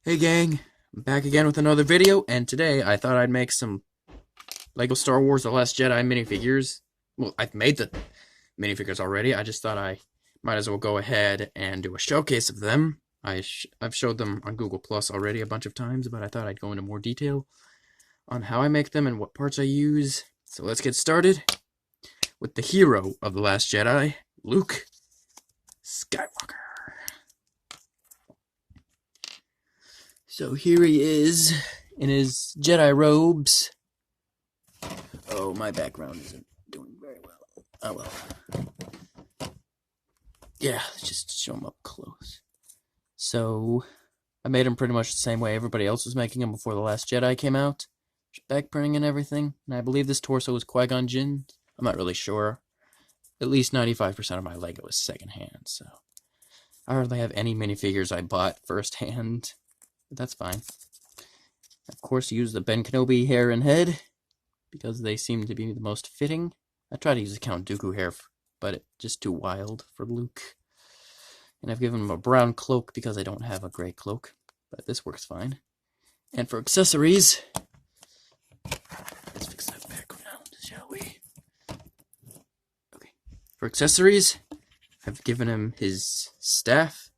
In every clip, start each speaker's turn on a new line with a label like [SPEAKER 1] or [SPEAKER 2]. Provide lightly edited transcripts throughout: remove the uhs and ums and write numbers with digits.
[SPEAKER 1] Hey gang, I'm back again with another video, and today I thought I'd make some Lego Star Wars The Last Jedi minifigures. Well, I've made the minifigures already, I just thought I might as well go ahead and do a showcase of them. I've showed them on Google Plus already a bunch of times, but I thought I'd go into more detail on how I make them and what parts I use. So let's get started with the hero of The Last Jedi, Luke Skywalker. So here he is in his Jedi robes. Oh, my background isn't doing very well. Oh well. Yeah, let's just show him up close. So, I made him pretty much the same way everybody else was making him before The Last Jedi came out. Just back printing and everything. And I believe this torso is Qui-Gon Jinn. I'm not really sure. At least 95% of my Lego is secondhand, so I hardly have any minifigures I bought firsthand. But that's fine. Of course, use the Ben Kenobi hair and head, because they seem to be the most fitting. I tried to use the Count Dooku hair, but it's just too wild for Luke. And I've given him a brown cloak because I don't have a gray cloak, but this works fine. And for accessories, let's fix that background, shall we? Okay. For accessories, I've given him his staff.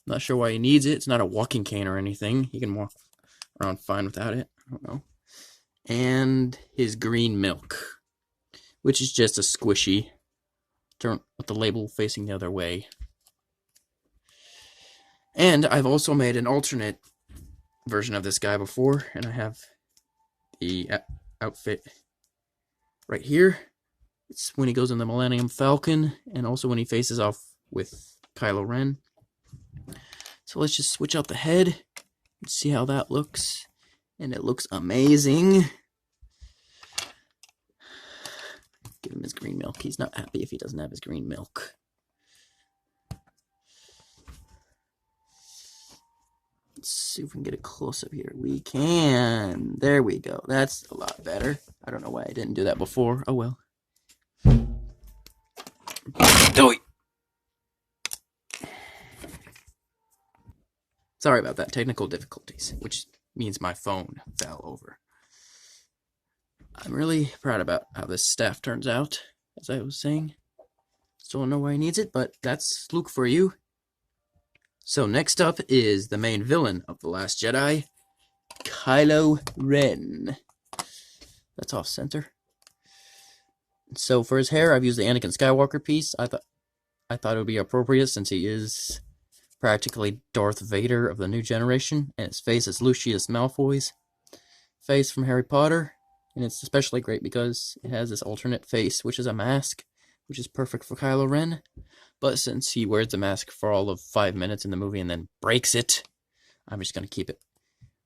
[SPEAKER 1] Not sure why he needs it. It's not a walking cane or anything. He can walk around fine without it. I don't know. And his green milk, which is just a squishy. Turn with the label facing the other way. And I've also made an alternate version of this guy before, and I have the outfit right here. It's when he goes in the Millennium Falcon, and also when he faces off with Kylo Ren. So let's just switch out the head and see how that looks. And it looks amazing. Give him his green milk. He's not happy if he doesn't have his green milk. Let's see if we can get a close-up here. We can. There we go. That's a lot better. I don't know why I didn't do that before. Oh well. Oh, sorry about that, technical difficulties, which means my phone fell over. I'm really proud about how this staff turns out, as I was saying. Still don't know why he needs it, but that's Luke for you. So next up is the main villain of The Last Jedi, Kylo Ren. That's off center. So for his hair, I've used the Anakin Skywalker piece. I thought it would be appropriate since he is practically Darth Vader of the new generation, and his face is Lucius Malfoy's face from Harry Potter, and it's especially great because it has this alternate face, which is a mask, which is perfect for Kylo Ren, but since he wears the mask for all of 5 minutes in the movie and then breaks it, I'm just going to keep it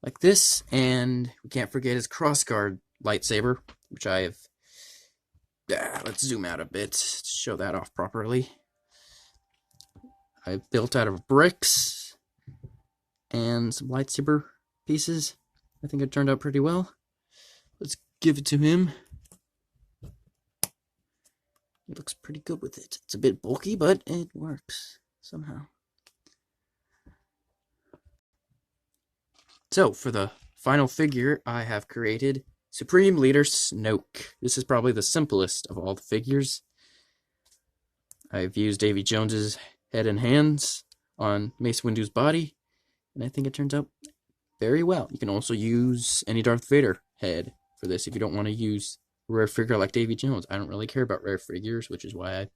[SPEAKER 1] like this, and we can't forget his crossguard lightsaber, which I have, let's zoom out a bit to show that off properly. I built out of bricks and some lightsaber pieces. I think it turned out pretty well. Let's give it to him. He looks pretty good with it. It's a bit bulky, but it works somehow. So, for the final figure, I have created Supreme Leader Snoke. This is probably the simplest of all the figures. I've used Davy Jones's head and hands on Mace Windu's body, and I think it turns out very well. You can also use any Darth Vader head for this if you don't want to use a rare figure like Davy Jones. I don't really care about rare figures, which is why I've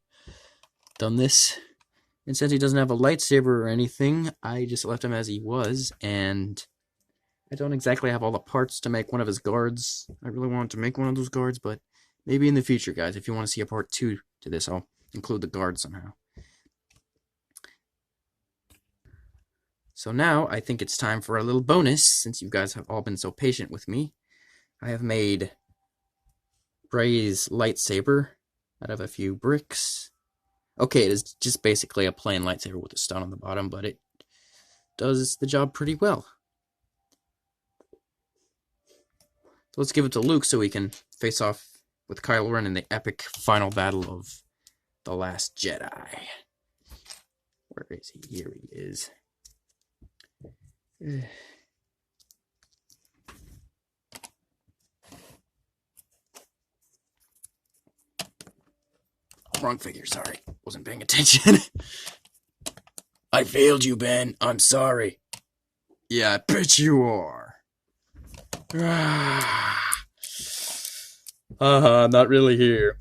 [SPEAKER 1] done this. And since he doesn't have a lightsaber or anything, I just left him as he was, and I don't exactly have all the parts to make one of his guards. I really wanted to make one of those guards, but maybe in the future, guys, if you want to see a part 2 to this, I'll include the guard somehow. So now, I think it's time for a little bonus, since you guys have all been so patient with me. I have made Rey's lightsaber out of a few bricks. Okay, it is just basically a plain lightsaber with a stone on the bottom, but it does the job pretty well. So let's give it to Luke so he can face off with Kylo Ren in the epic final battle of The Last Jedi. Where is he? Here he is. Wrong figure, sorry. Wasn't paying attention. I failed you, Ben. I'm sorry. Yeah, I bet you are. I'm not really here.